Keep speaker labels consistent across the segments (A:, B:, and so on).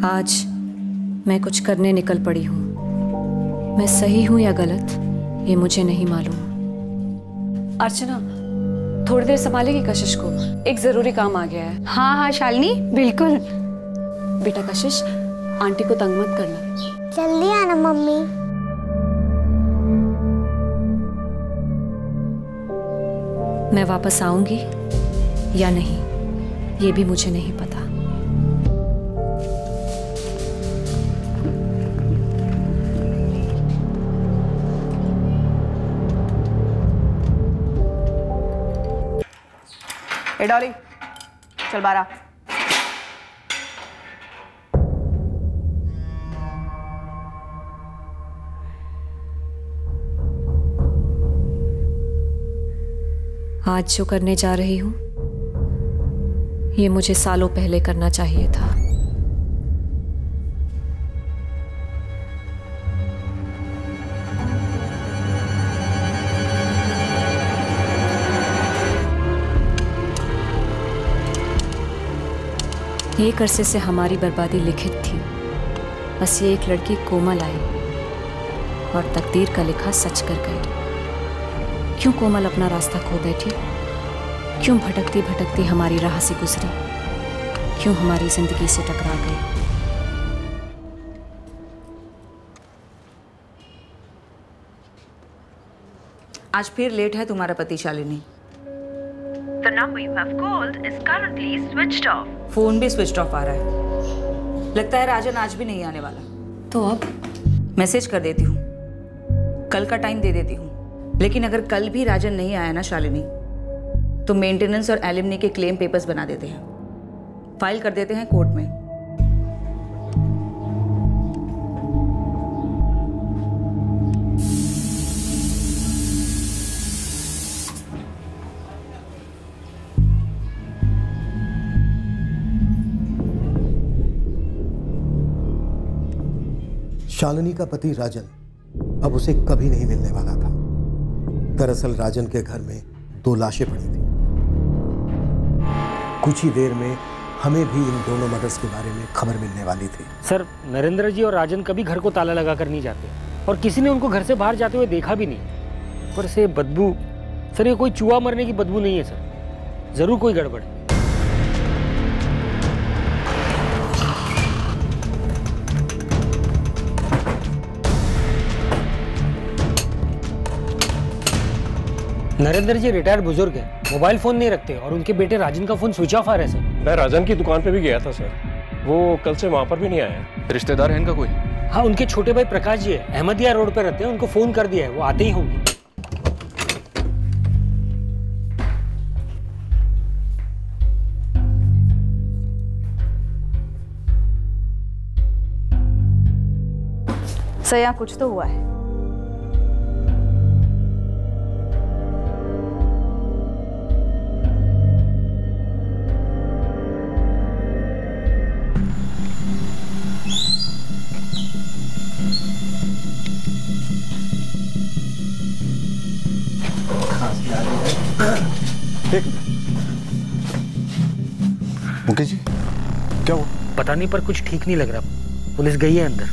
A: आज मैं कुछ करने निकल पड़ी हूँ। मैं सही हूँ या गलत ये मुझे नहीं मालूम।
B: अर्चना, थोड़ी देर संभालेगी कशिश को, एक जरूरी काम आ गया है।
C: हाँ हाँ शालिनी, बिल्कुल।
B: बेटा कशिश, आंटी को तंग मत करना।
D: जल्दी आना मम्मी।
A: मैं वापस आऊंगी या नहीं ये भी मुझे नहीं पता।
E: ए डॉली, चल बारा।
A: आज जो करने जा रही हूं ये मुझे सालों पहले करना चाहिए था। एक अरसे से हमारी बर्बादी लिखित थी, बस ये एक लड़की कोमल आई और तकदीर का लिखा सच कर गई। क्यों कोमल अपना रास्ता खो बैठी? क्यों भटकती भटकती हमारी राह से गुजरी? क्यों हमारी जिंदगी से टकरा गई?
E: आज फिर लेट है तुम्हारा पति Shalini.
F: The number you have called is currently switched off.
E: Phone भी स्विच ऑफ आ रहा है। लगता है राजन आज भी नहीं आने वाला।
A: तो अब
E: मैसेज कर देती हूँ, कल का टाइम दे देती हूँ। लेकिन अगर कल भी राजन नहीं आया ना शालिनी, तो मेंटेनेंस और एलिमनी के क्लेम पेपर्स बना देते हैं, फाइल कर देते हैं कोर्ट में।
G: शालिनी का पति राजन अब उसे कभी नहीं मिलने वाला था। दरअसल राजन के घर में 2 लाशें पड़ी थी। कुछ ही देर में हमें भी इन दोनों मर्डर्स के बारे में खबर मिलने वाली थी।
H: सर, नरेंद्र जी और राजन कभी घर को ताला लगा कर नहीं जाते और किसी ने उनको घर से बाहर जाते हुए देखा भी नहीं। पर से बदबू, सर ये कोई चूहा मरने की बदबू नहीं है सर, जरूर कोई गड़बड़ है। नरेंद्र जी रिटायर्ड बुजुर्ग है, मोबाइल फोन नहीं रखते और उनके बेटे राजन का फोन स्विच ऑफ आ रहा है सर।
I: मैं राजन की दुकान पे भी गया था सर, वो कल से वहां पर भी नहीं आया।
J: रिश्तेदार है इनका कोई?
H: हाँ, उनके छोटे भाई प्रकाश जी है, अहमदिया रोड पे रहते हैं, उनको फोन कर दिया है, वो आते ही होंगे।
E: सर यहाँ कुछ तो हुआ है।
J: मुकेश जी, क्या हुआ?
H: पता नहीं, पर कुछ ठीक नहीं लग रहा। पुलिस गई है अंदर।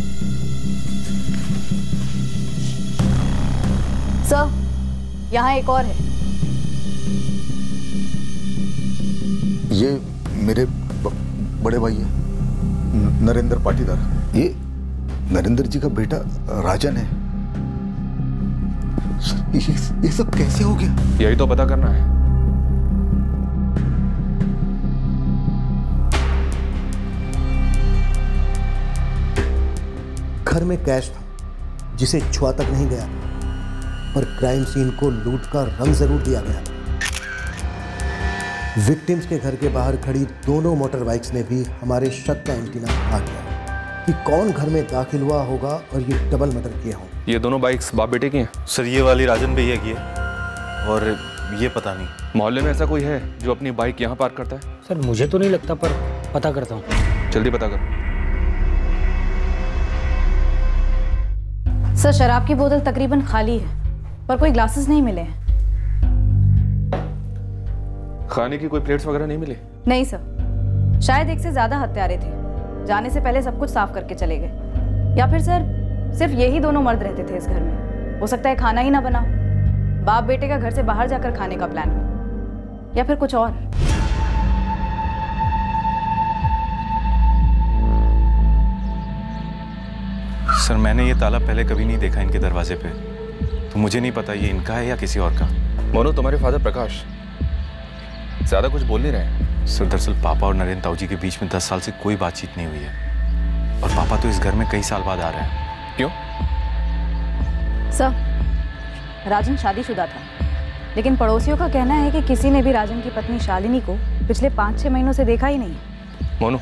C: सर, यहाँ एक और है।
J: ये मेरे बड़े भाई है, नरेंद्र पाटीदार। ये नरेंद्र जी का बेटा राजन है। ये सब कैसे हो गया?
I: यही तो पता करना है।
G: घर में कैश था जिसे छुआ तक नहीं गया, पर क्राइम सीन को लूट का रंग जरूर दिया गया। विक्टिम्स के घर के बाहर खड़ी दोनों मोटर बाइक्स ने भी हमारे शक का एंटीना आ गया कि कौन घर में दाखिल हुआ होगा और ये डबल मर्डर किया हो।
I: ये दोनों बाइक्स बाप बेटे की हैं?
K: सर, ये वाली राजन भैया की है और ये पता नहीं।
I: मोहल्ले में ऐसा कोई है जो अपनी बाइक यहाँ पार्क करता है?
H: सर मुझे तो नहीं लगता, पर पता करता हूँ।
I: जल्दी पता कर।
C: सर, शराब की बोतल तकरीबन खाली है, पर कोई ग्लासेस नहीं मिले हैं।
I: खाने की कोई प्लेट्स वगैरह नहीं मिले?
C: नहीं सर, शायद एक से ज्यादा हत्यारे थे, जाने से पहले सब कुछ साफ करके चले गए। या फिर सर सिर्फ यही दोनों मर्द रहते थे इस घर में। हो सकता है खाना ही ना बनाओ, बाप बेटे का घर से बाहर जाकर खाने का प्लान हो, या फिर कुछ और।
K: सर मैंने ये ताला पहले कभी नहीं देखा इनके दरवाजे पे, तो मुझे नहीं पता ये इनका है या किसी और का।
D: मोनू, तुम्हारे फादर प्रकाश ज्यादा कुछ बोल नहीं रहे।
K: सर दरअसल पापा और नरेंद्र ताऊ जी के बीच में 10 साल से कोई बातचीत नहीं हुई है, और पापा तो इस घर में कई साल बाद आ रहे हैं।
D: क्यों?
C: सर राजन शादीशुदा था, लेकिन पड़ोसियों का कहना है कि किसी ने भी राजन की पत्नी शालिनी को पिछले 5-6 महीनों से देखा ही नहीं।
D: मोनू,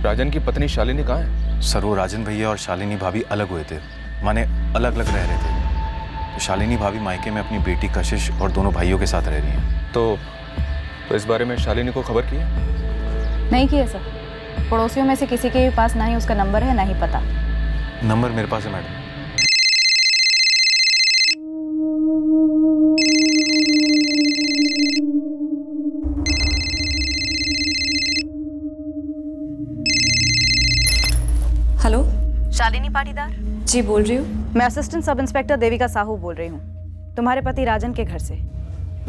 D: राजन की पत्नी शालिनी कहाँ है?
K: सर वो राजन भैया और शालिनी भाभी अलग हुए थे, माने अलग अलग रह रहे थे। तो शालिनी भाभी मायके में अपनी बेटी कशिश और दोनों भाइयों के साथ रह रही हैं।
D: तो इस बारे में शालिनी को खबर की है?
C: नहीं की है सर। पड़ोसियों में से किसी के भी पास ना ही उसका नंबर है ना ही पता।
K: नंबर मेरे पास है मैडम।
A: हेलो,
C: शालिनी पाटीदार
A: जी बोल रही हूँ।
C: मैं assistant sub inspector Devika Sahu बोल रही हूँ, तुम्हारे पति राजन के घर से।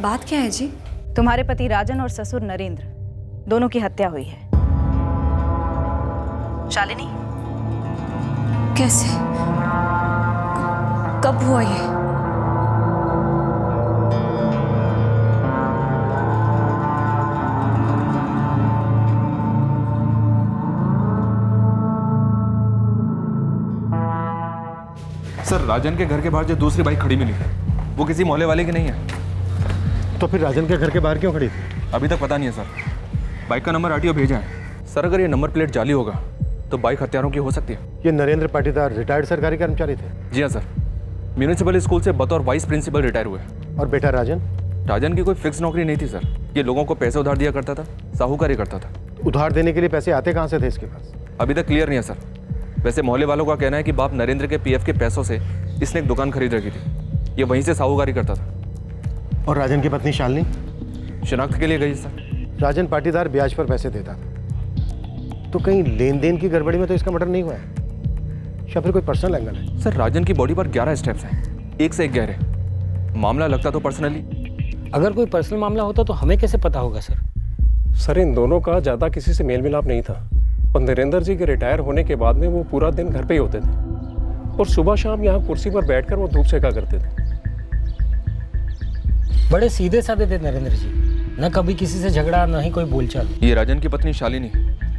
A: बात क्या है जी?
C: तुम्हारे पति राजन और ससुर नरेंद्र दोनों की हत्या हुई है। शालिनी,
A: कैसे? कब हुआ ये?
D: सर राजन के घर के बाहर जो दूसरी बाइक खड़ी मिली है वो किसी मोहल्ले वाले की नहीं है।
I: तो फिर राजन के घर के बाहर क्यों खड़ी थी?
D: अभी तक पता नहीं है सर। बाइक का नंबर आरटीओ भेजा है। सर अगर ये नंबर प्लेट जाली होगा तो बाइक हत्यारों की हो सकती है।
I: ये नरेंद्र पाटीदार रिटायर्ड सरकारी कर्मचारी थे?
D: जी हाँ सर, म्यूनिसिपल स्कूल से बतौर वाइस प्रिंसिपल रिटायर हुए।
I: और बेटा राजन?
D: राजन की कोई फिक्स नौकरी नहीं थी सर। ये लोगों को पैसे उधार दिया करता था, साहूकारी करता था।
I: उधार देने के लिए पैसे आते कहाँ से थे इसके पास?
D: अभी तक क्लियर नहीं है सर। वैसे मोहल्ले वालों का कहना है कि बाप नरेंद्र के पीएफ के पैसों से इसने एक दुकान खरीद रखी थी। ये वहीं से साहूकारी करता था।
I: और राजन की पत्नी शालिनी?
D: शिनाख्त के लिए गई सर।
I: राजन पाटीदार ब्याज पर पैसे देता था, तो कहीं लेन देन की गड़बड़ी में तो इसका मर्डर नहीं हुआ है, या फिर कोई पर्सनल एंगल है?
D: सर राजन की बॉडी पर 11 स्टेप्स हैं, एक से एक गहरे। मामला लगता तो पर्सनली।
H: अगर कोई पर्सनल मामला होता तो हमें कैसे पता होगा सर?
I: सर इन दोनों का ज़्यादा किसी से मेल मिलाप नहीं था, और नरेंद्र जी के रिटायर होने के बाद में वो पूरा दिन घर पे ही होते थे, और सुबह शाम यहाँ कुर्सी पर बैठकर वो धूप सेका करते थे।
H: बड़े सीधे साधे थे नरेंद्र जी, न कभी किसी से झगड़ा न ही कोई बोलचाल।
D: ये राजन की पत्नी शालिनी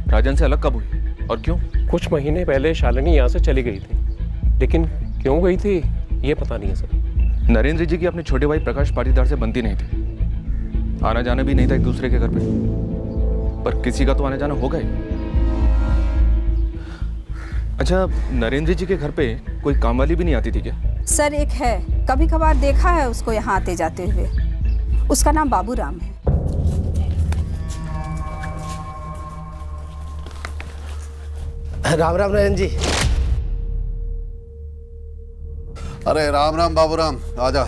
D: राजन से अलग कब हुई और क्यों?
I: कुछ महीने पहले शालिनी यहाँ से चली गई थी, लेकिन क्यों गई थी ये पता नहीं है सर।
D: नरेंद्र जी की अपने छोटे भाई प्रकाश पाटीदार से बनती नहीं थी, आना जाना भी नहीं था एक दूसरे के घर पे, पर किसी का तो आना जाना होगा ही। अच्छा, नरेंद्र जी के घर पे कोई काम वाली भी नहीं आती थी क्या?
L: सर एक है, कभी कभार देखा है उसको यहाँ आते जाते हुए। उसका नाम बाबूराम है।
G: राम राम नरेंद्र जी।
J: अरे राम राम बाबूराम, आजा।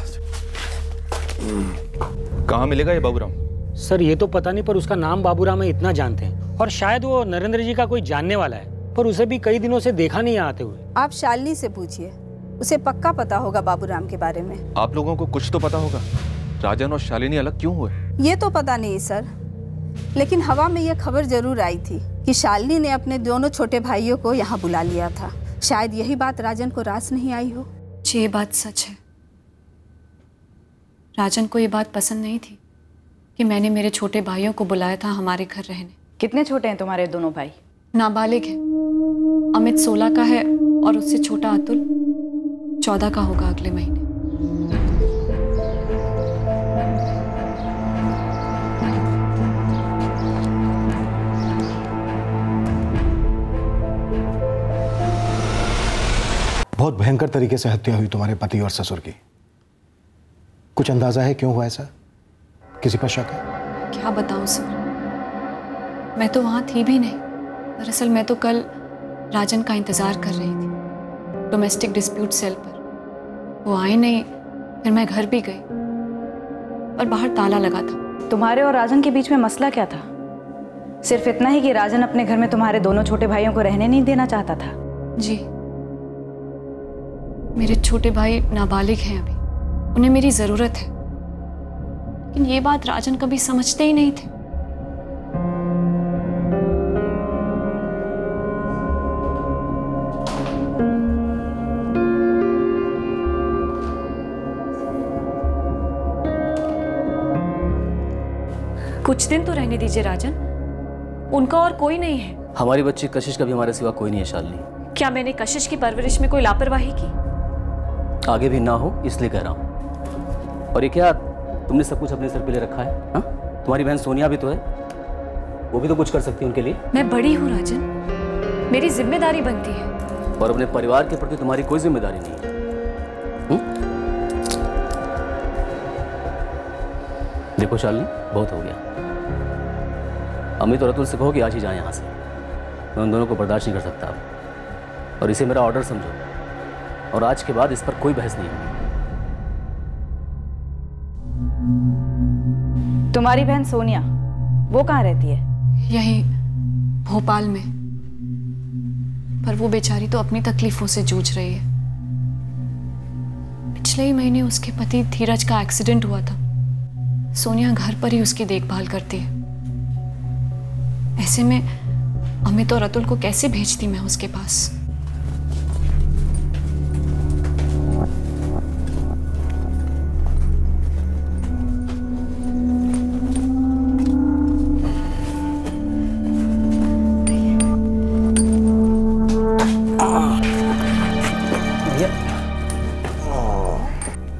D: कहाँ मिलेगा ये बाबूराम?
H: सर ये तो पता नहीं, पर उसका नाम बाबूराम है इतना जानते हैं, और शायद वो नरेंद्र जी का कोई जानने वाला है, पर उसे भी कई दिनों से देखा नहीं आते हुए।
L: आप शालिनी से पूछिए, उसे पक्का पता होगा बाबूराम के बारे में।
D: आप लोगों को कुछ तो पता होगा, राजन और शालिनी अलग क्यों हुए?
L: ये तो पता नहीं सर, लेकिन हवा में ये खबर जरूर आई थी कि शालिनी ने अपने दोनों छोटे भाइयों को यहाँ बुला लिया था। शायद यही बात राजन को रास नहीं आई हो।
A: जी ये बात सच है। राजन को ये बात पसंद नहीं थी कि मैंने मेरे छोटे भाइयों को बुलाया था हमारे घर रहने।
C: कितने छोटे हैं तुम्हारे दोनों भाई?
A: नाबालिग है। अमित 16 का है और उससे छोटा अतुल 14 का होगा अगले महीने।
G: बहुत भयंकर तरीके से हत्या हुई तुम्हारे पति और ससुर की। कुछ अंदाजा है क्यों हुआ ऐसा? किसी पर शक है?
A: क्या बताऊं सर, मैं तो वहां थी भी नहीं। दरअसल मैं तो कल राजन का इंतजार कर रही थी डोमेस्टिक डिस्प्यूट सेल पर। वो आए नहीं, फिर मैं घर भी गई और बाहर ताला लगा था।
C: तुम्हारे और राजन के बीच में मसला क्या था? सिर्फ इतना ही कि राजन अपने घर में तुम्हारे दोनों छोटे भाइयों को रहने नहीं देना चाहता था।
B: जी, मेरे छोटे भाई नाबालिग हैं अभी, उन्हें मेरी जरूरत है, लेकिन ये बात राजन कभी समझते ही नहीं थे। कुछ दिन तो रहने दीजिए राजन, उनका और कोई नहीं है।
M: हमारी बच्ची कशिश का भी हमारे सिवा कोई नहीं है शालिनी।
B: क्या मैंने कशिश की परवरिश में कोई लापरवाही की?
M: आगे भी ना हो इसलिए कह रहा हूँ। और ये क्या तुमने सब कुछ अपने सर पे ले रखा है? हाँ, तुम्हारी बहन सोनिया भी तो है, वो भी तो कुछ कर सकती है उनके लिए।
B: मैं बड़ी हूँ राजन, मेरी जिम्मेदारी बनती है।
M: और अपने परिवार के प्रति तुम्हारी कोई जिम्मेदारी नहीं है। देखो शालिनी, बहुत हो गया। अमित और अतुल से कहो कि आज ही जाए यहाँ से। मैं उन दोनों को बर्दाश्त नहीं कर सकता अब, और इसे मेरा ऑर्डर समझो, और आज के बाद इस पर कोई बहस नहीं होगी।
C: तुम्हारी बहन सोनिया, वो कहाँ रहती है?
B: यहीं भोपाल में, पर वो बेचारी तो अपनी तकलीफों से जूझ रही है। पिछले ही महीने उसके पति धीरज का एक्सीडेंट हुआ था। सोनिया घर पर ही उसकी देखभाल करती है। ऐसे में अमित और अतुल को कैसे भेजती मैं उसके पास?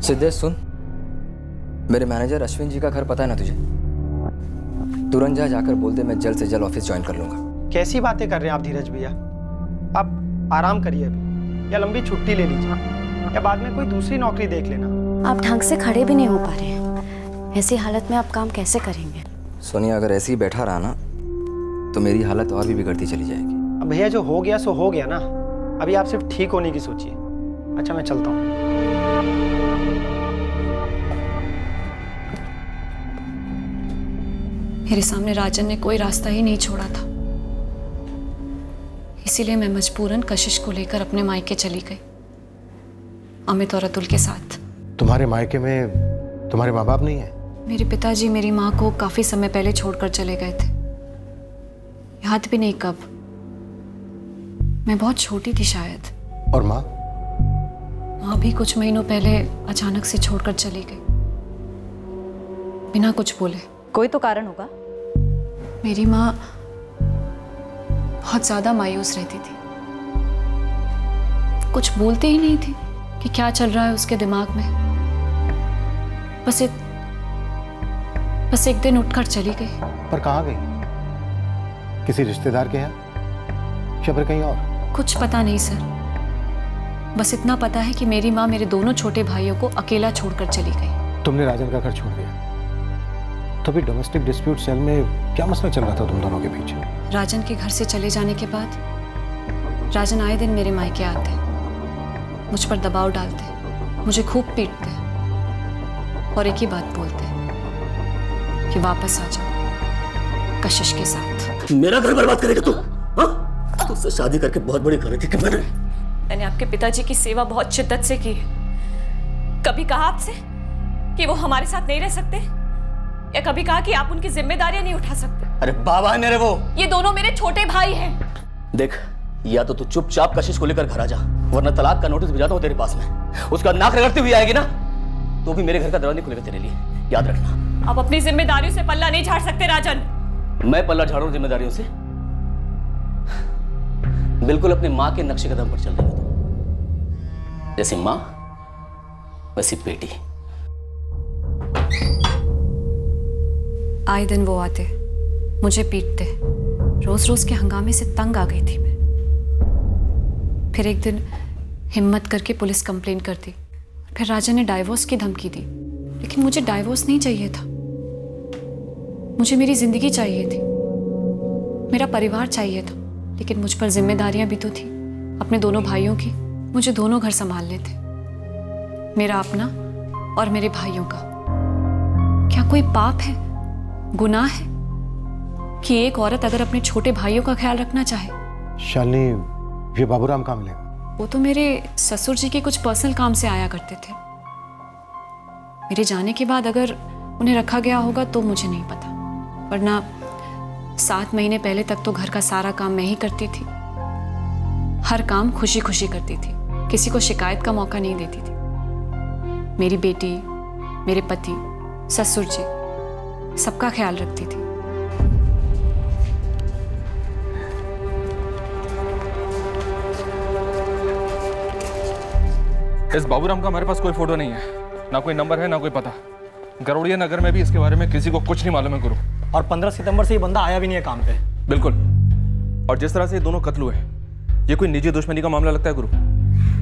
N: सिद्धेश सुन, मेरे मैनेजर अश्विन जी का घर पता है ना तुझे? तुरंत जाकर बोल दे मैं जल्द से जल्द ऑफिस ज्वाइन कर लूंगा।
O: कैसी बातें कर रहे हैं आप धीरज भैया? आप आराम करिए अभी, या लंबी छुट्टी ले लीजिए, या बाद में कोई दूसरी नौकरी देख लेना।
P: आप ढंग से खड़े भी नहीं हो पा रहे हैं, ऐसी हालत में आप काम कैसे करेंगे?
N: सोनिया, अगर ऐसे ही बैठा रहा ना तो मेरी हालत और भी बिगड़ती चली जाएगी।
O: अब भैया जो हो गया सो हो गया ना, अभी आप सिर्फ ठीक होने की सोचिए। अच्छा मैं चलता हूँ।
B: मेरे सामने राजन ने कोई रास्ता ही नहीं छोड़ा था, इसीलिए मैं मजबूरन कशिश को लेकर अपने मायके चली गई, अमित और अतुल के साथ।
G: तुम्हारे मायके में तुम्हारे माँ बाप नहीं है?
B: मेरे पिताजी मेरी माँ को काफी समय पहले छोड़कर चले गए थे, याद भी नहीं कब। मैं बहुत छोटी थी शायद।
G: और माँ?
B: माँ भी कुछ महीनों पहले अचानक से छोड़कर चली गई, बिना कुछ बोले।
C: कोई तो कारण होगा।
B: मेरी माँ बहुत ज्यादा मायूस रहती थी, कुछ बोलते ही नहीं थी कि क्या चल रहा है उसके दिमाग में। बस एक दिन उठकर चली गई।
G: पर कहाँ गई? किसी रिश्तेदार के यहाँ या फिर कहीं और?
B: कुछ पता नहीं सर, बस इतना पता है कि मेरी माँ मेरे दोनों छोटे भाइयों को अकेला छोड़कर चली गई।
G: तुमने राजन का घर छोड़ दिया, तो भी डोमेस्टिक डिस्प्यूट सेल में क्या मसला चल रहा था तुम दोनों के बीच?
B: राजन के घर से चले जाने के बाद राजन आए दिन मेरे मायके आते, मुझ पर दबाव डालते, मुझे खूब पीटते और एक ही बात बोलते कि वापस आ जाओ कशिश के साथ।
M: मेरा घर बर्बाद करेगा तू? हाँ? तुझसे शादी करके बहुत बड़ी गलती की मैंने
B: आपके पिताजी की सेवा बहुत शिद्दत से की है। कभी कहा आपसे कि वो हमारे साथ नहीं रह सकते, या कभी कहा कि आप उनकी जिम्मेदारियां नहीं उठा सकते?
M: अरे बाबा है मेरे वो।
B: ये दोनों मेरे छोटे भाई हैं।
M: देख, या तो तू चुपचाप कशिश को लेकर घर आ जा, वरना तलाक का नोटिस भेजाता हूं तेरे पास में। उसका नाक रगड़ती हुई आएगी ना तो भी मेरे घर का दरवाजा नहीं खुलेगा तेरे लिए, याद रखना।
B: आप अपनी जिम्मेदारियों से पल्ला नहीं झाड़ सकते राजन।
M: मैं पल्ला झाड़ू हूं जिम्मेदारियों से? बिल्कुल अपनी माँ के नक्शे कदम पर चल रही हो तुम, जैसी माँ वैसी बेटी।
B: आए दिन वो आते, मुझे पीटते, रोज रोज के हंगामे से तंग आ गई थी मैं। फिर एक दिन हिम्मत करके पुलिस कंप्लेंट कर दी, फिर राजा ने डाइवोर्स की धमकी दी, लेकिन मुझे डाइवोर्स नहीं चाहिए था। मुझे मेरी जिंदगी चाहिए थी, मेरा परिवार चाहिए था, लेकिन मुझ पर जिम्मेदारियां भी तो थी अपने दोनों भाइयों की। मुझे दोनों घर संभालने थे, मेरा अपना और मेरे भाइयों का। क्या कोई पाप है, गुनाह है कि एक औरत अगर अपने छोटे भाइयों का ख्याल रखना चाहे।
G: शालिनी, ये बाबूराम कहाँ मिलेगा?
B: वो तो मेरे ससुर जी के कुछ पर्सनल काम से आया करते थे। मेरे जाने के बाद अगर उन्हें रखा गया होगा तो मुझे नहीं पता, वरना 7 महीने पहले तक तो घर का सारा काम मैं ही करती थी। हर काम खुशी खुशी करती थी, किसी को शिकायत का मौका नहीं देती थी। मेरी बेटी, मेरे पति, ससुर जी, सबका ख्याल रखती थी।
D: इस बाबूराम का हमारे पास कोई फोटो नहीं है, ना कोई नंबर है, ना कोई पता। गरोड़िया नगर में भी इसके बारे में किसी को कुछ नहीं मालूम है गुरु।
O: और 15 सितंबर से ये बंदा आया भी नहीं है काम पे।
D: बिल्कुल। और जिस तरह से ये दोनों कत्ल हुए, ये कोई निजी दुश्मनी का मामला लगता है गुरु।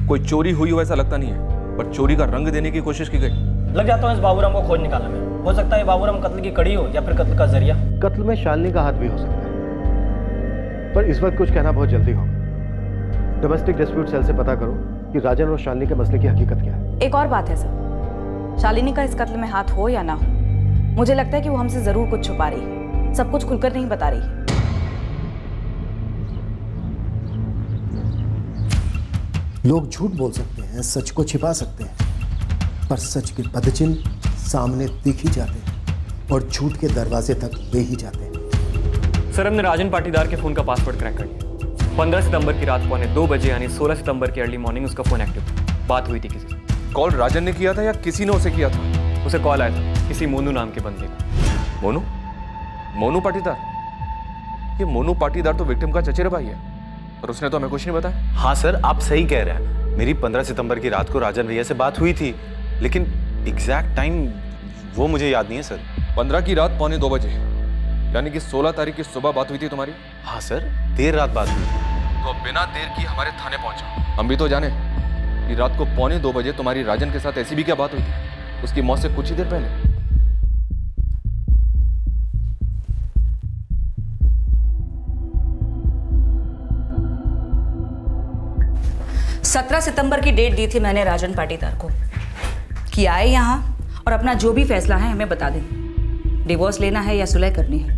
D: कोई चोरी हुई हो ऐसा लगता नहीं है, पर चोरी का रंग देने की कोशिश की गई।
O: लग जाता हूँ इस बाबूराम को खोज निकालने में। हो सकता है बाबूराम कत्ल की कड़ी हो या फिर कत्ल का जरिया।
G: कत्ल में शालिनी का हाथ भी हो सकता है, पर इस वक्त कुछ कहना बहुत जल्दी होगा। डोमेस्टिक डिस्प्यूट सेल से पता करो कि राजन और शालिनी के मसले की हकीकत क्या है।
C: एक और बात है सर, शालिनी का इस कत्ल में हाथ हो या ना हो, मुझे लगता है कि वो हमसे जरूर कुछ छुपा रही है, सब कुछ खुलकर नहीं बता रही है।
G: लोग झूठ बोल सकते हैं, सच को छिपा सकते हैं, पर सच के पदचिन्ह सामने दिख ही जाते हैं और झूठ के दरवाजे तक ले ही जाते हैं।
Q: सर, हमने राजन पाटीदार के फोन का पासवर्ड क्रैक कर लिया। 15 सितंबर की रात 2:15 बजे यानी 16 सितंबर की अर्ली मॉर्निंग उसका फोन एक्टिव था। बात हुई थी किसी से।
D: कॉल राजन ने किया था या किसी ने उसे किया था?
Q: उसे कॉल आया था किसी मोनू नाम के बंदे का।
D: मोनू? मोनू पाटीदार? ये मोनू पाटीदार तो विक्टिम का चचेरा भाई है, और उसने तो हमें कुछ नहीं बताया।
K: हाँ सर, आप सही कह रहे हैं। मेरी 15 सितंबर की रात को राजन भैया से बात हुई थी, लेकिन एग्जैक्ट टाइम वो मुझे याद नहीं है सर।
D: 15 की रात 2:15 बजे, यानी कि 16 तारीख की सुबह बात हुई थी तुम्हारी?
K: हाँ सर, देर रात बात हुई थी।
D: तो बिना देर की हमारे थाने पहुंचा। हम भी तो जाने कि रात को 2:15 बजे तुम्हारी राजन के साथ ऐसी भी क्या बात हुई थी, उसकी मौत से कुछ ही देर पहले।
E: 17 सितंबर की डेट दी थी मैंने राजन पाटीदार को कि आए यहाँ और अपना जो भी फैसला है हमें बता दें, डिवोर्स लेना है या सुलह करनी है।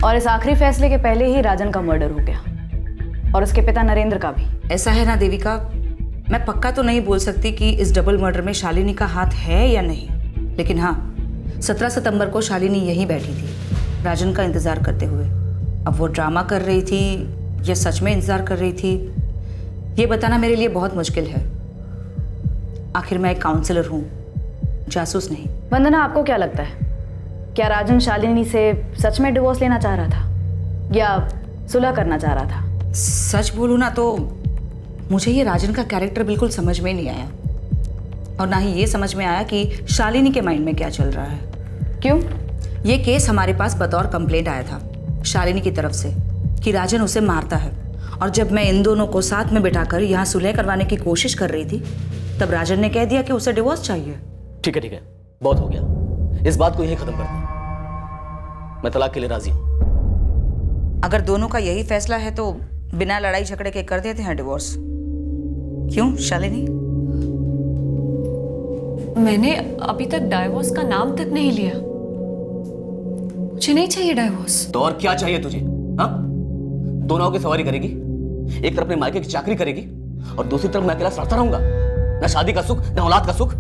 C: और इस आखिरी फैसले के पहले ही राजन का मर्डर हो गया, और उसके पिता नरेंद्र का भी।
E: ऐसा है ना देविका, मैं पक्का तो नहीं बोल सकती कि इस डबल मर्डर में शालिनी का हाथ है या नहीं, लेकिन हाँ 17 सितंबर को शालिनी यहीं बैठी थी राजन का इंतजार करते हुए। अब वो ड्रामा कर रही थी या सच में इंतजार कर रही थी, ये बताना मेरे लिए बहुत मुश्किल है। आखिर मैं एक काउंसलर हूँ, जासूस नहीं।
C: वंदना, आपको क्या लगता है, क्या राजन शालिनी से सच में डिवोर्स लेना चाह रहा था या सुलह करना चाह रहा था?
E: सच बोलूँ ना तो मुझे ये राजन का कैरेक्टर बिल्कुल समझ में नहीं आया, और ना ही ये समझ में आया कि शालिनी के माइंड में क्या चल रहा है।
C: क्यों?
E: ये केस हमारे पास बतौर कंप्लेंट आया था शालिनी की तरफ से कि राजन उसे मारता है, और जब मैं इन दोनों को साथ में बिठाकर यहाँ सुलह करवाने की कोशिश कर रही थी तब राजन ने कह दिया कि उसे डिवोर्स चाहिए।
M: ठीक है, बहुत हो गया, इस बात को यहीं खत्म करते हैं। मैं तलाक के लिए राजी हूं।
E: अगर दोनों का यही फैसला है तो बिना लड़ाई झगड़े के कर देते हैं डिवोर्स। क्यों शालिनी?
B: मैंने अभी तक डाइवोर्स का नाम तक नहीं लिया। मुझे नहीं चाहिए डाइवोर्स।
M: तो और क्या चाहिए तुझे? हाँ, दोनों की सवारी करेगी, एक तरफ अपने मायके की चाकरी करेगी और दूसरी तरफ मैं अकेला सड़ता रहूंगा, ना शादी का सुख ना औलाद का सुख।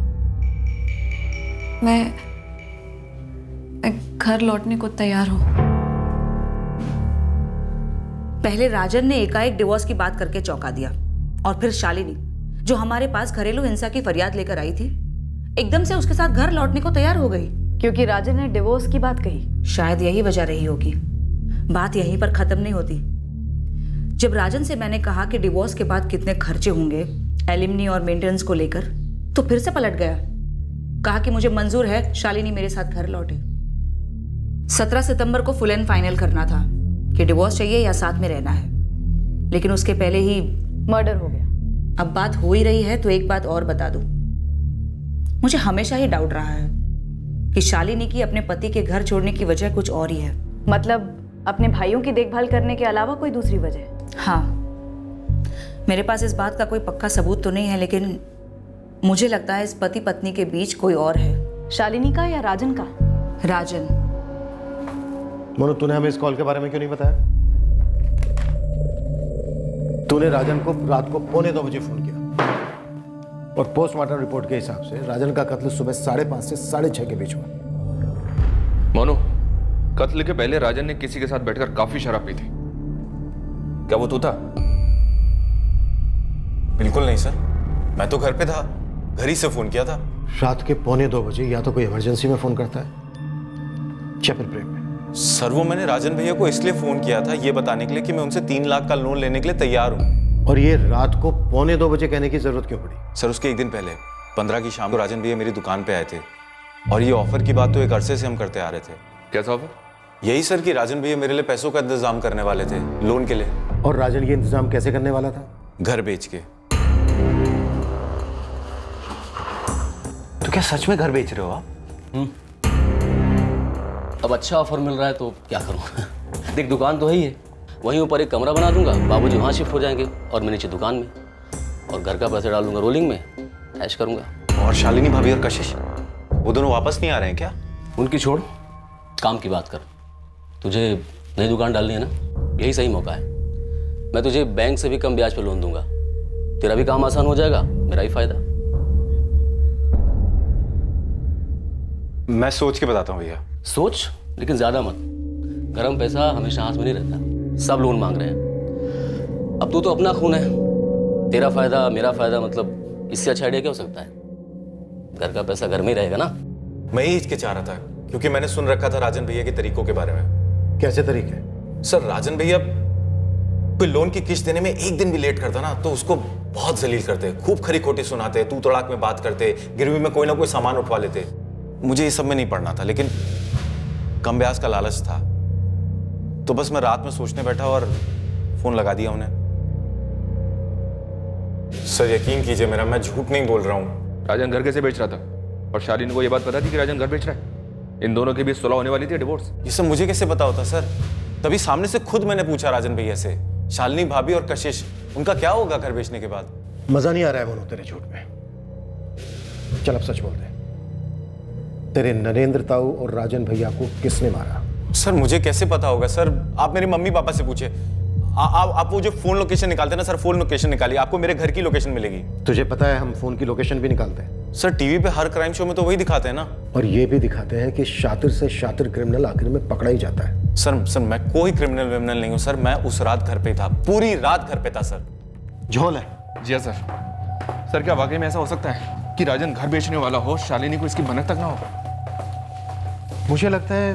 B: मैं घर लौटने को तैयार हूं।
E: पहले राजन ने एकाएक डिवोर्स की बात करके चौंका दिया, और फिर शालिनी जो हमारे पास घरेलू हिंसा की फरियाद लेकर आई थी एकदम से उसके साथ घर लौटने को तैयार हो गई
C: क्योंकि राजन ने डिवोर्स की बात कही।
E: शायद यही वजह रही होगी। बात यहीं पर खत्म नहीं होती। जब राजन से मैंने कहा कि डिवोर्स के बाद कितने खर्चे होंगे एलिमनी और मेंटेनेंस को लेकर, तो फिर से पलट गया। कहा कि मुझे मंजूर है शालिनी मेरे साथ घर लौटे। 17 सितंबर को फुल एंड फाइनल करना था कि डिवोर्स चाहिए या साथ में रहना है, लेकिन उसके पहले ही
C: मर्डर हो गया।
E: अब बात हो ही रही है तो एक बात और बता दूं, मुझे हमेशा ही डाउट रहा है कि शालिनी की अपने पति के घर छोड़ने की वजह कुछ और ही है।
C: मतलब अपने भाइयों की देखभाल करने के अलावा कोई दूसरी वजह?
E: हाँ, मेरे पास इस बात का कोई पक्का सबूत तो नहीं है, लेकिन मुझे लगता है इस पति पत्नी के बीच कोई और है।
C: शालिनी का या राजन का?
E: राजन।
G: मोनू, तूने हमें इस कॉल के बारे में क्यों नहीं बताया? तूने राजन को रात को 1:45 बजे फोन किया और पोस्टमार्टम रिपोर्ट के हिसाब से राजन का कत्ल सुबह 5:30 से 6:30 के बीच हुआ।
D: मोनू, कत्ल के पहले राजन ने किसी के साथ बैठकर काफी शराब पी थी। क्या वो तू था?
K: बिल्कुल नहीं सर, मैं तो घर पे था, घर ही से फोन किया था।
G: रात के 1:45 बजे या तो कोई इमरजेंसी में फोन करता है या फिर प्रेम में।
K: सर वो मैंने राजन भैया को इसलिए फोन किया था ये बताने के लिए कि मैं उनसे 3 लाख का लोन लेने के लिए तैयार हूँ।
G: और ये रात को 1:45 बजे कहने की जरूरत क्यों पड़ी?
K: सर उसके एक दिन पहले 15 की शाम को राजन भैया मेरी दुकान पे आए थे और ये ऑफर की बात तो एक अरसे से हम करते आ रहे थे।
D: कैसा ऑफर?
K: यही सर कि राजन भैया मेरे लिए पैसों का इंतजाम करने वाले थे लोन के लिए।
G: और राजन ये इंतजाम कैसे करने वाला था?
K: घर बेच के।
M: तो क्या सच में घर बेच रहे हो आप? अब अच्छा ऑफर मिल रहा है तो क्या करूं? देख दुकान तो है ही है, वहीं ऊपर एक कमरा बना दूंगा, बाबूजी वहां शिफ्ट हो जाएंगे और मैं नीचे दुकान में, और घर का पैसा डाल दूंगा रोलिंग में, ऐश करूंगा।
K: और शालिनी भाभी और कशिश वो दोनों वापस नहीं आ रहे हैं क्या?
M: उनकी छोड़, काम की बात कर। तुझे नई दुकान डालनी है ना, यही सही मौका है। मैं तुझे बैंक से भी कम ब्याज पे लोन दूंगा, तेरा भी काम आसान हो जाएगा, मेरा ही फायदा।
K: मैं सोच के बताता हूँ भैया।
M: सोच, लेकिन ज्यादा मत। गरम पैसा हमेशा हाथ में नहीं रहता, सब लोन मांग रहे हैं। अब तू तो अपना खून है, तेरा फायदा मेरा फायदा, मतलब इससे अच्छा आइडिया क्या हो सकता है? घर का पैसा घर में ही रहेगा ना।
K: मैं ही हिचकिचा रहा था क्योंकि मैंने सुन रखा था राजन भैया के तरीकों के बारे में।
G: कैसे तरीके?
K: सर राजन भैया कोई लोन की किस्त देने में एक दिन भी लेट करता ना तो उसको बहुत जलील करते, खूब खरी खोटी सुनाते, तू तड़ाक में बात करते, गिरवी में कोई ना कोई सामान उठवा लेते। मुझे ये सब में नहीं पड़ना था, लेकिन कम ब्याज का लालच था तो बस मैं रात में सोचने बैठा और फोन लगा दिया उन्हें। सर यकीन कीजिए मेरा, मैं झूठ नहीं बोल रहा हूँ।
D: राजन घर कैसे बेच रहा था? और शालिनी को ये बात पता थी कि राजन घर बेच रहा है? इन दोनों के बीच सुलह होने वाली थी, डिवोर्स।
K: ये सब मुझे कैसे पता होता सर? तभी सामने से खुद मैंने पूछा राजन भैया से, शालिनी भाभी और कशिश उनका क्या होगा घर बेचने के बाद?
G: मजा नहीं आ रहा है मोनू तेरे झूठ में। चल अब सच बोल दे, तेरे नरेंद्र ताऊ और राजन भैया को किसने मारा?
K: सर मुझे कैसे पता होगा सर? आप मेरे मम्मी पापा से पूछे। आप वो जो फोन लोकेशन निकालते हैं ना सर, फोन लोकेशन निकालिए, आपको मेरे घर की लोकेशन मिलेगी।
G: तुझे पता है हम फोन की लोकेशन भी निकालते हैं।
K: सर टीवी पे हर क्राइम शो में तो वही दिखाते हैं ना।
G: और ये भी दिखाते हैं कि शातिर से शातिर क्रिमिनल आखिर में पकड़ा ही जाता है।
K: सर मैं कोई क्रिमिनल विमिनल नहीं हूँ सर, मैं उस रात घर पे था, पूरी रात घर पे था सर।
G: झोल है।
D: जी सर। सर क्या वाकई में ऐसा हो सकता है कि राजन घर बेचने वाला हो, शालिनी को इसकी भनक तक ना हो?
G: मुझे लगता है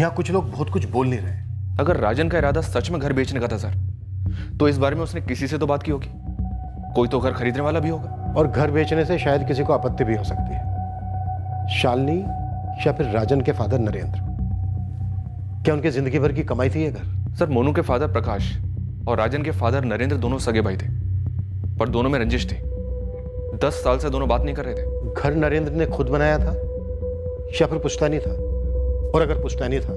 G: यहाँ कुछ लोग बहुत कुछ बोल नहीं रहे।
D: अगर राजन का इरादा सच में घर बेचने का था सर, तो इस बारे में उसने किसी से तो बात की होगी, कोई तो घर खरीदने वाला भी होगा।
G: और घर बेचने से शायद किसी को आपत्ति भी हो सकती है, शालिनी या फिर राजन के फादर नरेंद्र। क्या उनके जिंदगी भर की कमाई थी ये घर?
D: सर मोनू के फादर प्रकाश और राजन के फादर नरेंद्र दोनों सगे भाई थे, पर दोनों में रंजिश थी। 10 साल से दोनों बात नहीं कर रहे थे।
G: घर नरेंद्र ने खुद बनाया था या फिर पुश्तैनी था? और अगर पुश्तैनी था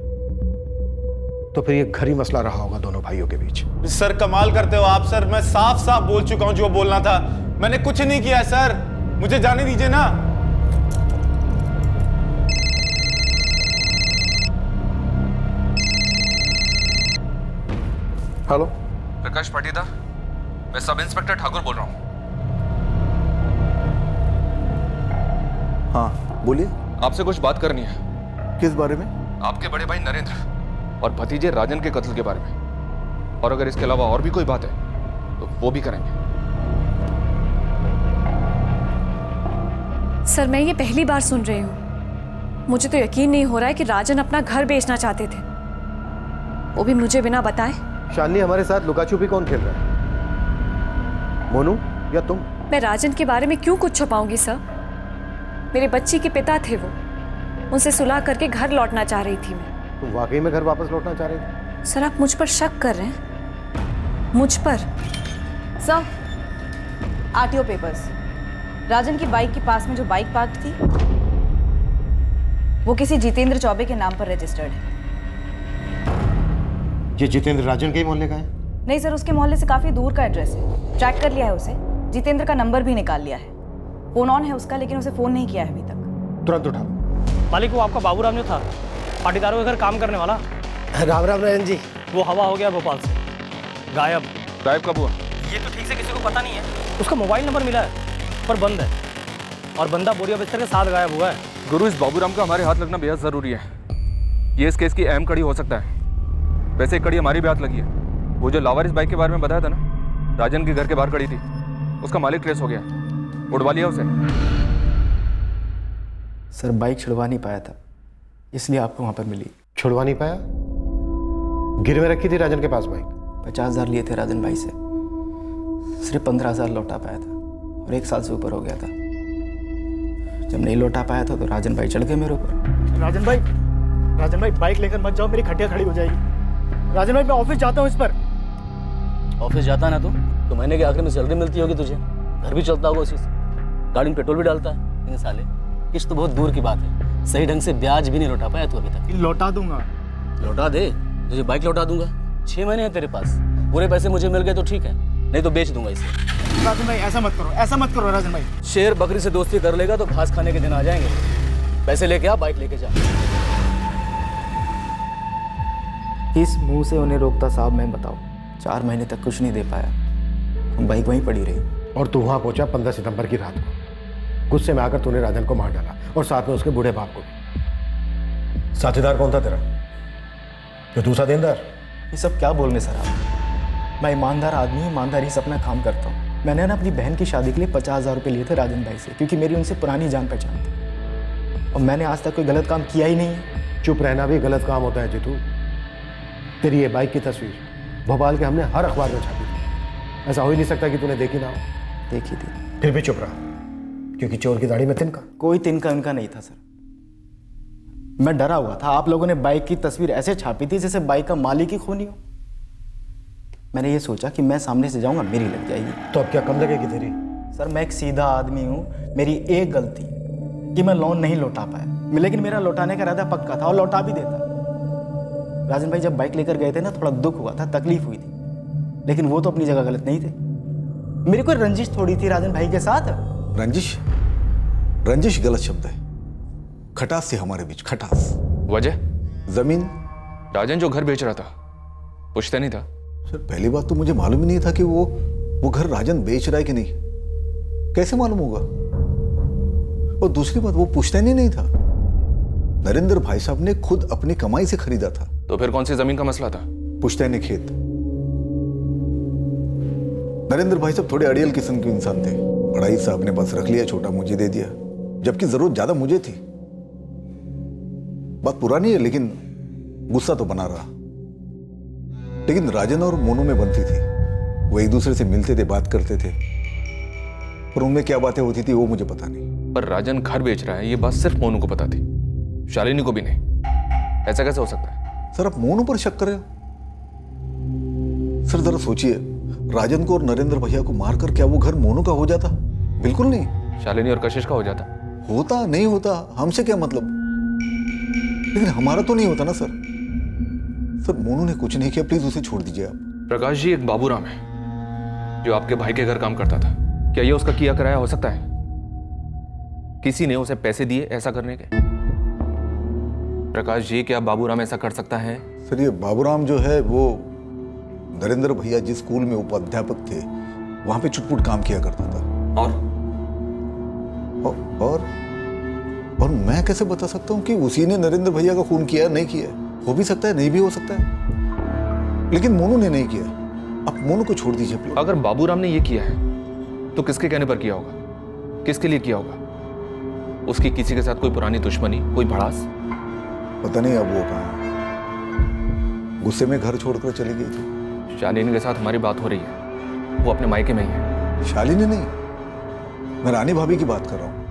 G: तो फिर ये घर ही मसला रहा होगा दोनों भाइयों के बीच।
K: सर कमाल करते हो आप सर, मैं साफ साफ बोल चुका हूं जो बोलना था। मैंने कुछ नहीं किया सर, मुझे जाने दीजिए ना।
G: हेलो
D: प्रकाश पाटीदार, मैं सब इंस्पेक्टर ठाकुर बोल रहा हूँ।
J: हाँ बोलिए।
D: आपसे कुछ बात करनी है।
J: किस बारे में?
D: आपके बड़े भाई नरेंद्र और भतीजे राजन के कत्ल के बारे में, और अगर इसके अलावा और भी कोई बात है तो वो भी करेंगे।
B: सर मैं ये पहली बार सुन रही हूँ, मुझे तो यकीन नहीं हो रहा है कि राजन अपना घर बेचना चाहते थे, वो भी मुझे बिना बताए।
G: शालिनी हमारे साथ लुका छुपी कौन खेल रहा है, मोनू या तुम?
B: मैं राजन के बारे में क्यों कुछ छुपाऊंगी सर? मेरे बच्ची के पिता थे वो, उनसे सुलह करके घर लौटना चाह रही थी मैं।
G: तुम वाकई में घर वापस लौटना चाह रहे थे?
B: सर आप मुझ पर शक कर रहे हैं? मुझ पर?
C: सर आरटीओ पेपर्स, राजन की बाइक के पास में जो बाइक पार्क थी वो किसी जितेंद्र चौबे के नाम पर रजिस्टर्ड है।
G: ये जितेंद्र राजन के ही मोहल्ले का है?
C: नहीं सर, उसके मोहल्ले से काफी दूर का एड्रेस है, ट्रैक कर लिया है उसे, जितेंद्र का नंबर भी निकाल लिया है, फोन ऑन है उसका, लेकिन उसे फोन नहीं किया है अभी तक।
G: तुरंत उठा लो।
H: मालिक वो आपका बाबूराम जो था पाटीदारों के घर काम करने वाला।
O: राम राम राजन जी।
H: वो हवा हो गया भोपाल से, गायब।
D: गायब कब हुआ?
H: ये तो ठीक से किसी को पता नहीं है। उसका मोबाइल नंबर मिला है पर बंद है, और बंदा बोरिया बिस्तर के साथ गायब हुआ है।
D: गुरु, इस बाबूराम का हमारे हाथ लगना बेहद जरूरी है। ये इस केस की अहम कड़ी हो सकता है। वैसे एक कड़ी हमारी भी हाथ लगी है। वो जो लावारिस बाइक के बारे में बताया था ना, राजन के घर के बाहर खड़ी थी, उसका मालिक ट्रेस हो गया, उड़वा लिया उसे।
N: सर बाइक छुड़वा नहीं पाया था, इसलिए आपको वहाँ पर मिली।
G: छुड़वा नहीं पाया? गिरवे रखी थी राजन के पास बाइक?
N: 50,000 लिए थे राजन भाई से, सिर्फ 15,000 लौटा पाया था, और 1 साल से ऊपर हो गया था। जब नहीं लौटा पाया था तो राजन भाई चढ़ गए मेरे ऊपर।
O: राजन भाई बाइक लेकर मत जाओ, मेरी खटिया खड़ी हो जाएगी। राजन भाई मैं ऑफिस जाता हूँ इस पर।
M: ऑफिस जाता ना तो महीने के आखिर में सैलरी मिलती होगी तुझे, घर भी चलता होगा उसी से, गाड़ी में पेट्रोल भी डालता है। इन साले किस्त तो बहुत दूर की बात है, सही ढंग से ब्याज भी नहीं लौटा पाया तू अभी तक।
O: लौटा दूंगा।
M: लौटा दे, तुझे बाइक लौटा दूंगा। 6 महीने हैं तेरे पास, पूरे पैसे मुझे मिल गए तो ठीक है, नहीं तो बेच दूंगा इसे।
O: राजन भाई ऐसा मत करो राजन भाई।
M: शेर बकरी से दोस्ती कर लेगा तो घास खाने के दिन आ जाएंगे। पैसे लेके आ, बाइक लेके जा।
N: किस मुंह से उन्हें रोकता साहब, मैं बताओ। 4 महीने तक कुछ नहीं दे पाया, बाइक वहीं पड़ी रही।
G: और तू वहां पहुंचा 15 सितंबर की रात को। गुस्से में आकर तूने राजन को मार डाला, और साथ में उसके बूढ़े बाप को भी। साथीदार कौन था तेरा? जो दूसरा देनदार?
N: ये सब क्या बोल रहे सर आप? मैं ईमानदार आदमी हूँ, ईमानदारी से अपना काम करता हूँ। मैंने ना अपनी बहन की शादी के लिए 50,000 रुपये लिए थे राजन भाई से, क्योंकि मेरी उनसे पुरानी जान पहचान थी, और मैंने आज तक कोई गलत काम किया ही नहीं है।
G: चुप रहना भी गलत काम होता है जीतू। तेरी ये बाइक की तस्वीर भोपाल के हमने हर अखबार में छापी थी। ऐसा हो ही नहीं सकता कि तूने देखी ना हो।
N: देखी थी।
G: फिर भी चुप रहा, क्योंकि चोर की दाढ़ी में तिनका।
N: कोई तिनका उनका नहीं था सर, मैं डरा हुआ था। आप लोगों ने बाइक की तस्वीर ऐसे छापी थी जैसे बाइक का मालिक ही खूनी हो। मैंने ये सोचा कि मैं सामने से जाऊंगा, मेरी लग जाएगी।
G: तो अब क्या कम लगेगी तेरी?
N: सर मैं एक सीधा आदमी हूँ, मेरी एक गलती कि मैं लोन नहीं लौटा पाया, लेकिन मेरा लौटाने का इरादा पक्का था और लौटा भी देता। राजन भाई जब बाइक लेकर गए थे ना, थोड़ा दुख हुआ था, तकलीफ हुई थी, लेकिन वो तो अपनी जगह गलत नहीं थे। मेरी कोई रंजिश थोड़ी थी राजन भाई के साथ।
J: रंजिश गलत शब्द है। खटास थी हमारे बीच, खटास।
D: वजह?
J: जमीन।
D: राजन जो घर बेच रहा था, पूछता नहीं था?
J: सर पहली बात तो मुझे मालूम ही नहीं था कि वो घर राजन बेच रहा है कि नहीं। कैसे मालूम होगा? और दूसरी बात, वो पुश्तैनी नहीं था। नरेंद्र भाई साहब ने खुद अपनी कमाई से खरीदा था।
D: तो फिर कौन सी जमीन का मसला था?
J: पुश्तैनी खेत। नरेंद्र भाई साहब थोड़े अड़ियल किस्म के इंसान थे। बड़ाई साहब ने बस रख लिया, छोटा मुझे दे दिया, जबकि जरूरत ज्यादा मुझे थी। बात पुरानी है, लेकिन गुस्सा तो बना रहा। लेकिन राजन और मोनू में बनती थी। वो एक दूसरे से मिलते थे, बात करते थे, पर उनमें क्या बातें होती थी वो मुझे पता नहीं।
D: पर राजन घर बेच रहा है ये बात सिर्फ मोनू को पता थी, शालिनी को भी नहीं। ऐसा कैसे हो सकता है?
J: सर आप मोनू पर शक कर रहे हो? सर जरा सोचिए, राजन को और नरेंद्र भैया को मारकर क्या वो घर मोनू का हो जाता? बिल्कुल नहीं।
D: शालिनी और कशिश का हो जाता?
J: होता नहीं होता, हमसे क्या मतलब, लेकिन हमारा तो नहीं होता ना सर। सर मोनू ने कुछ नहीं किया, प्लीज उसे छोड़ दीजिए आप।
D: प्रकाश जी, एक बाबूराम है जो आपके भाई के घर काम करता था, क्या ये उसका किया कराया हो सकता है? किसी ने उसे पैसे दिए ऐसा करने के? प्रकाश जी, क्या बाबूराम ऐसा कर सकता है?
J: सर ये बाबूराम जो है वो नरेंद्र भैया जिस स्कूल में उपाध्यापक थे वहां पे चुटपुट काम किया करता था। और मैं कैसे बता सकता हूं कि उसी ने नरेंद्र भैया का खून किया नहीं किया? हो भी सकता है, नहीं भी हो सकता है, लेकिन मोनू ने नहीं किया। आप मोनू को छोड़ दीजिए प्लीज।
D: अगर बाबूराम ने ये किया है तो किसके कहने पर किया होगा? किसके लिए किया होगा? उसकी किसी के साथ कोई पुरानी दुश्मनी, कोई भड़ास?
J: पता नहीं अब वो कहाँ, गुस्से में घर छोड़कर चली गई थी।
D: शालिनी के साथ हमारी बात हो रही है, वो अपने मायके में ही है।
J: शालिनी नहीं, मैं रानी भाभी की बात कर रहा हूँ,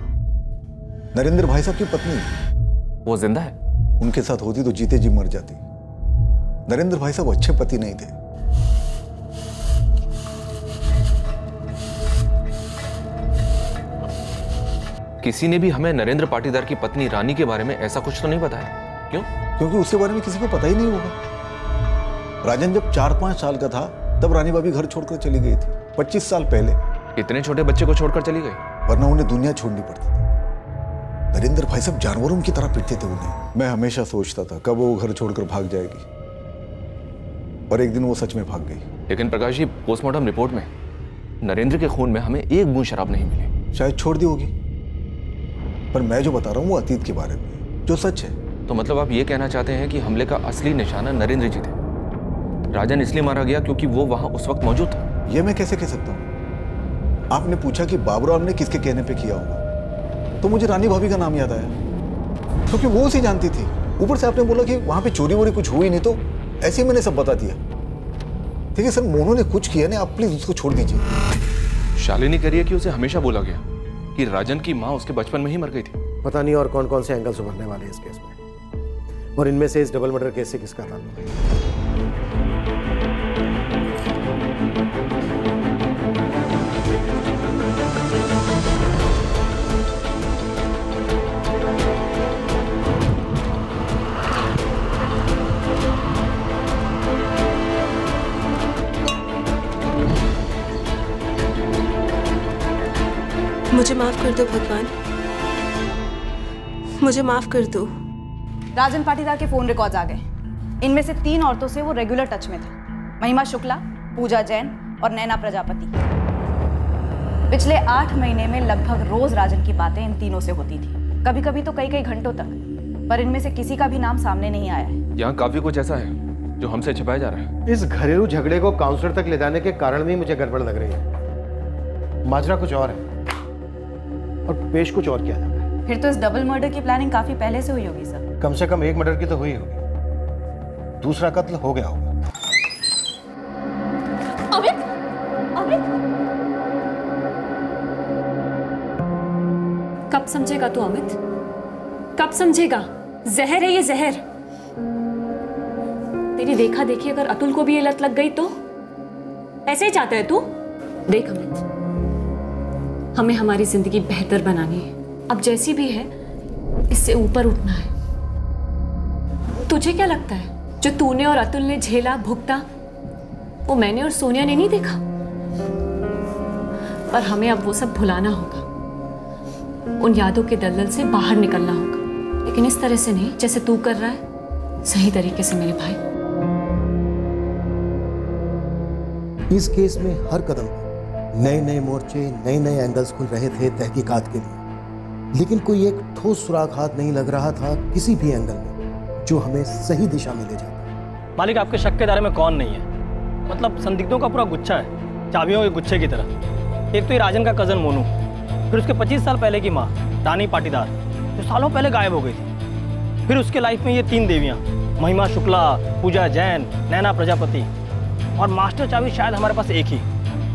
J: नरेंद्र भाई साहब की पत्नी।
D: वो जिंदा है?
J: उनके साथ होती तो जीते जी मर जाती। नरेंद्र भाई साहब अच्छे पति नहीं थे।
D: किसी ने भी हमें नरेंद्र पाटीदार की पत्नी रानी के बारे में ऐसा कुछ तो नहीं बताया। क्यों?
J: क्योंकि उसके बारे में किसी को पता ही नहीं होगा। राजन जब 4-5 साल का था तब रानी भाभी घर छोड़कर चली गई थी, 25 साल पहले।
D: इतने छोटे बच्चे को छोड़कर चली गई?
J: वरना उन्हें दुनिया छोड़नी पड़ती थी। नरेंद्र भाई साहब जानवरों की तरह पिटते थे उन्हें। मैं हमेशा सोचता था कब वो घर छोड़कर भाग जाएगी, और एक दिन वो सच में भाग गई।
D: लेकिन प्रकाश जी, पोस्टमार्टम रिपोर्ट में नरेंद्र के खून में हमें एक बूंद शराब नहीं मिली।
J: शायद छोड़ दी होगी, पर मैं जो बता रहा हूँ वो अतीत के बारे में, जो सच है।
D: तो मतलब आप ये कहना चाहते हैं कि हमले का असली निशाना नरेंद्र जी थे? राजन इसलिए मारा गया क्योंकि वो वहां उस वक्त मौजूद था?
J: ये मैं कैसे कह सकता हूँ? आपने पूछा कि बाबूराम ने किसके कहने पे किया होगा, तो मुझे रानी भाभी का नाम याद आया, क्योंकि वो उसे जानती थी। ऊपर से आपने बोला कि वहां पे चोरी वोरी कुछ हुई नहीं, तो ऐसे ही मैंने सब बता दिया। ठीक है सर, मोनू ने कुछ किया नहीं, आप प्लीज उसको छोड़ दीजिए।
D: शालिनी कह रही है कि उसे हमेशा बोला गया कि राजन की माँ उसके बचपन में ही मर गई थी।
G: पता नहीं और कौन कौन से एंगल्स उभरने वाले हैं इस केस में, और इनमें से इस डबल मर्डर केस से किसका ताल्लुक है।
R: मुझे माफ कर दो भगवान, मुझे माफ कर दो।
C: राजन पाटीदार के फोन रिकॉर्ड्स आ गए। इनमें से 3 औरतों से वो रेगुलर टच में थे, महिमा शुक्ला, पूजा जैन और नैना प्रजापति। पिछले 8 महीने में लगभग रोज राजन की बातें इन तीनों से होती थी, कभी कभी तो कई कई घंटों तक, पर इनमें से किसी का भी नाम सामने नहीं आया है।
D: यहाँ काफी कुछ ऐसा है जो हमसे छिपाया जा रहा है।
G: इस घरेलू झगड़े को काउंसलर तक ले जाने के कारण भी मुझे गड़बड़ लग रही है। माजरा कुछ और है और पेश कुछ और किया जाता है।
C: फिर तो इस डबल मर्डर की प्लानिंग काफी पहले से हुई होगी सर।
G: कम से कम एक मर्डर की तो हुई होगी, दूसरा कत्ल हो गया होगा।
B: अमित, अमित, कब समझेगा तू अमित? कब समझेगा? जहर है ये, जहर। तेरी देखा देखी अगर अतुल को भी ये लत लग गई तो ऐसे ही चाहता है तू? देख अमित, हमें हमारी जिंदगी बेहतर बनानी है। अब जैसी भी है इससे ऊपर उठना है। तुझे क्या लगता है जो तूने और अतुल ने झेला, भुगता, वो मैंने और सोनिया ने नहीं देखा? पर हमें अब वो सब भुलाना होगा, उन यादों के दलदल से बाहर निकलना होगा, लेकिन इस तरह से नहीं जैसे तू कर रहा है, सही तरीके से मेरे भाई।
G: इस केस में हर कदम पर नए नए मोर्चे, नए नए एंगल्स खुल रहे थे तहकीकात के लिए, लेकिन कोई एक ठोस सुराग हाथ नहीं लग रहा था किसी भी एंगल में जो हमें सही दिशा में ले जाता।
H: मालिक, आपके शक के दायरे में कौन नहीं है? मतलब संदिग्धों का पूरा गुच्छा है, चाबियों के गुच्छे की तरह। एक तो ये राजन का कजन मोनू, फिर उसके 25 साल पहले की माँ रानी पाटीदार जो सालों पहले गायब हो गई थी, फिर उसके लाइफ में ये 3 देवियाँ, महिमा शुक्ला, पूजा जैन, नैना प्रजापति, और मास्टर चाबी शायद हमारे पास एक ही,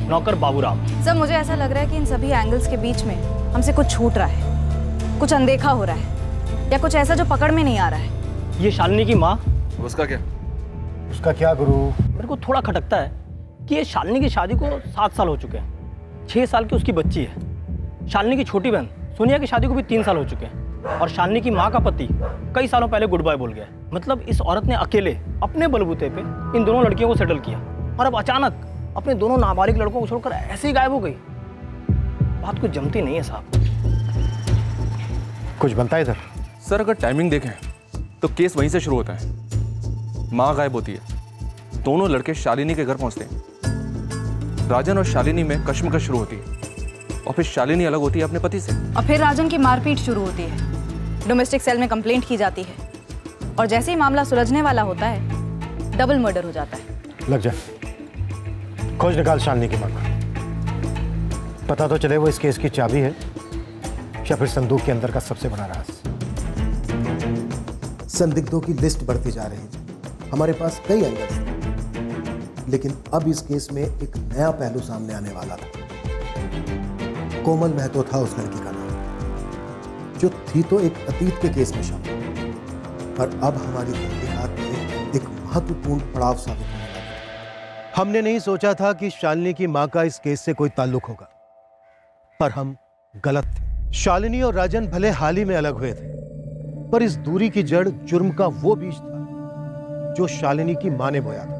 H: नौकर बाबूराम।
C: सर मुझे ऐसा लग रहा है कि इन सभी एंगल्स के बीच में हमसे कुछ छूट रहा है, कुछ अनदेखा हो रहा है, या कुछ ऐसा जो पकड़ में नहीं आ रहा है।
H: ये शालिनी की माँ,
D: उसका क्या?
G: उसका क्या गुरु?
H: मेरे को थोड़ा खटकता है कि ये शालिनी की शादी को 7 साल हो चुके हैं, 6 साल की उसकी बच्ची है। शालिनी की छोटी बहन सोनिया की शादी को भी 3 साल हो चुके हैं, और शालिनी की माँ का पति कई सालों पहले गुड बाय बोल गया। मतलब इस औरत ने अकेले अपने बलबूते पे इन दोनों लड़कियों को सेटल किया, और अब अचानक अपने दोनों नाबालिग लड़कों को छोड़कर ऐसे ही गायब हो गई। बात कुछ जमती नहीं है साहब।
G: कुछ बनता है इधर?
D: सर अगर टाइमिंग देखें तो केस वहीं से शुरू होता है। माँ गायब होती है, दोनों लड़के शालिनी के घर पहुंचते हैं, राजन और शालिनी में कश्मकश शुरू होती है, और फिर शालिनी अलग होती है अपने पति से,
C: और फिर राजन की मारपीट शुरू होती है। डोमेस्टिक सेल में कंप्लेंट की जाती है, और जैसे ही मामला सुलझने वाला होता है डबल मर्डर हो जाता है।
G: लग जा, खोज निकाल शालिनी की मां का। पता तो चले वो इस केस की चाबी है या फिर संदूक के अंदर का सबसे बड़ा राज। संदिग्धों की लिस्ट बढ़ती जा रही है, हमारे पास कई एंगल्स थे, लेकिन अब इस केस में एक नया पहलू सामने आने वाला था। कोमल महतो था उस लड़की का नाम, जो थी तो एक अतीत के केस में शामिल, पर अब हमारी तहकीकात में एक महत्वपूर्ण पड़ाव साबित होने वाला है। हमने नहीं सोचा था कि शालिनी की मां का इस केस से कोई ताल्लुक होगा, पर हम गलत थे। शालिनी और राजन भले हाल ही में अलग हुए थे, पर इस दूरी की जड़ जुर्म का वो बीज था जो शालिनी की मां ने बोया था।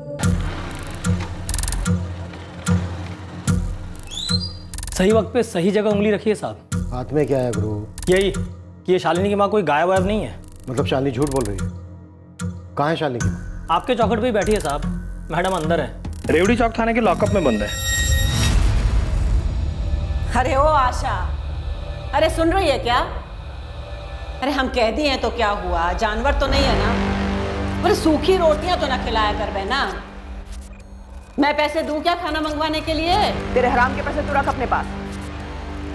H: सही वक्त पे सही जगह उंगली रखिए साहब।
G: हाथ में क्या है गुरु?
H: यही कि ये शालिनी की माँ कोई गायब वायब नहीं है।
G: मतलब शालिनी झूठ बोल रही है? कहाँ है शालिनी की माँ?
H: आपके चौखट पे ही बैठी है साहब, मैडम अंदर है।
Q: रेवड़ी चौक थाने के लॉकअप में बंद है।
S: अरे ओ आशा, अरे सुन रही है क्या? अरे हम कह दिए हैं तो क्या हुआ, जानवर तो नहीं है ना? अरे सूखी रोटियां तो ना खिलाया कर बहना। मैं पैसे दूं क्या खाना मंगवाने के लिए?
T: तेरे हराम के पैसे तू रख अपने पास।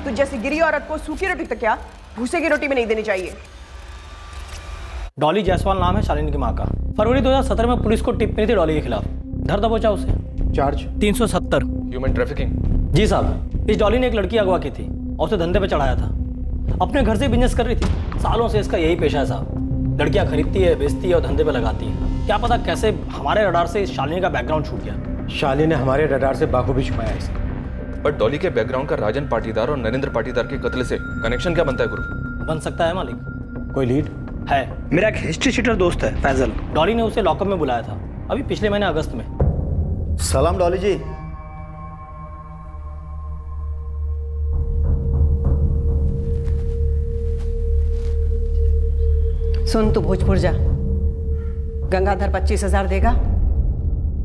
T: तू जैसी गिरी औरत को सूखी रोटी तो क्या, भूसे की रोटी में नहीं देनी चाहिए।
H: डॉली जायसवाल नाम है शालिनी की माँ का। फरवरी 2017 में पुलिस को टिप मिली थी डॉली के खिलाफ, धर दबोचा उसे।
G: Charge
H: 370
D: human trafficking.
H: जी साहब, इस डॉली ने एक लड़की अगवा की थी और उसे धंधे पे चढ़ाया था। अपने घर से बिजनेस कर रही थी, सालों से इसका यही पेशा है साहब। लड़कियां खरीदती है, बेचती है और धंधे पे लगाती है। क्या पता कैसे हमारे रडार से शालिनी का बैकग्राउंड छूट गया।
G: शालिनी ने हमारे रडार से बाखूबी छुपाया इसे।
D: बट डॉली के बैकग्राउंड का राजन पाटीदार और नरेंद्र पाटीदार के कत्ल से कनेक्शन क्या बनता है गुरु?
H: बन सकता है मालिक।
G: कोई लीड
H: है?
Q: मेरा एक हिस्ट्री शीटर दोस्त है फैजल।
H: डॉली ने उसे लॉकअप में बुलाया था अभी पिछले महीने अगस्त में।
N: सलाम डॉली जी।
S: सुन, तू भोजपुर जा। गंगाधर 25,000 देगा।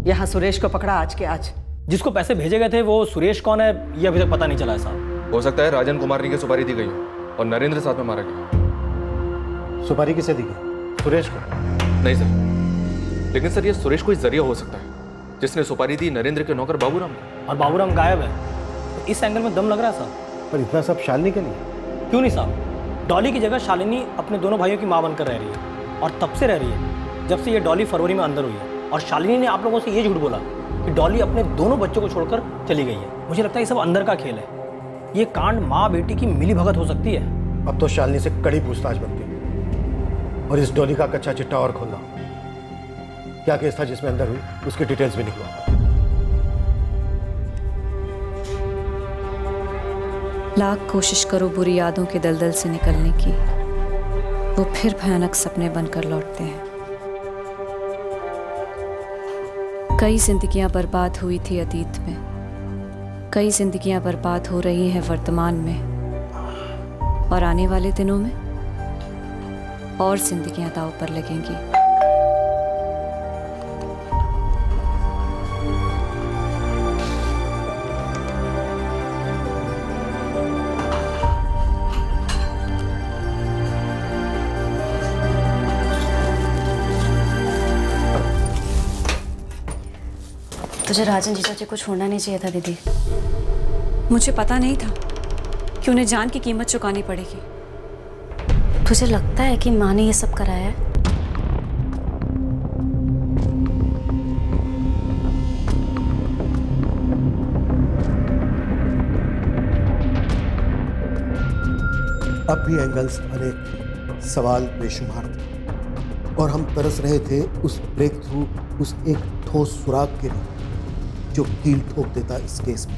S: यहाँ सुरेश को पकड़ा आज के आज।
H: जिसको पैसे भेजे गए थे वो सुरेश कौन है ये अभी तक पता नहीं चला है साहब।
D: हो सकता है राजन कुमार की सुपारी दी गई और नरेंद्र साथ में मारा गया।
G: सुपारी किसे दी गई? सुरेश को?
D: नहीं सर, लेकिन सर ये सुरेश कोई जरिया हो सकता है जिसने सुपारी दी नरेंद्र के नौकर बाबूराम को।
H: और बाबूराम गायब है, तो इस एंगल में दम लग रहा है साहब।
G: पर इतना सब शालिनी के लिए
H: क्यों नहीं साहब? डॉली की जगह शालिनी अपने दोनों भाइयों की माँ बनकर रह रही है और तब से रह रही है जब से ये डॉली फरवरी में अंदर हुई है। और शालिनी ने आप लोगों से ये झूठ बोला कि डॉली अपने दोनों बच्चों को छोड़कर चली गई है। मुझे लगता है ये सब अंदर का खेल है। ये कांड माँ बेटी की मिली भगत हो सकती है।
G: अब तो शालिनी से कड़ी पूछताछ बनती है और इस डॉली का कच्चा चिट्टा और खोलना। क्या केस था जिसमें अंदर हुई, उसकी डिटेल्स भी निकलवा।
A: लाख कोशिश करो बुरी यादों के दलदल से निकलने की, वो फिर भयानक सपने बनकर लौटते हैं। कई जिंदगियां बर्बाद हुई थी अतीत में, कई जिंदगियां बर्बाद हो रही हैं वर्तमान में, और आने वाले दिनों में और जिंदगियां दांव पर लगेंगी।
P: तुझे राजन जीजा जी को छोड़ना नहीं चाहिए था दीदी।
A: मुझे पता नहीं था कि उन्हें जान की कीमत चुकानी पड़ेगी।
P: तुझे लगता है कि माँ ने ये सब कराया है?
G: अब भी एंगल्स अनेक, सवाल बेशुमार थे और हम तरस रहे थे उस ब्रेक थ्रू, उस एक ठोस सुराग के लिए जो कील ठोक देता इस केस में।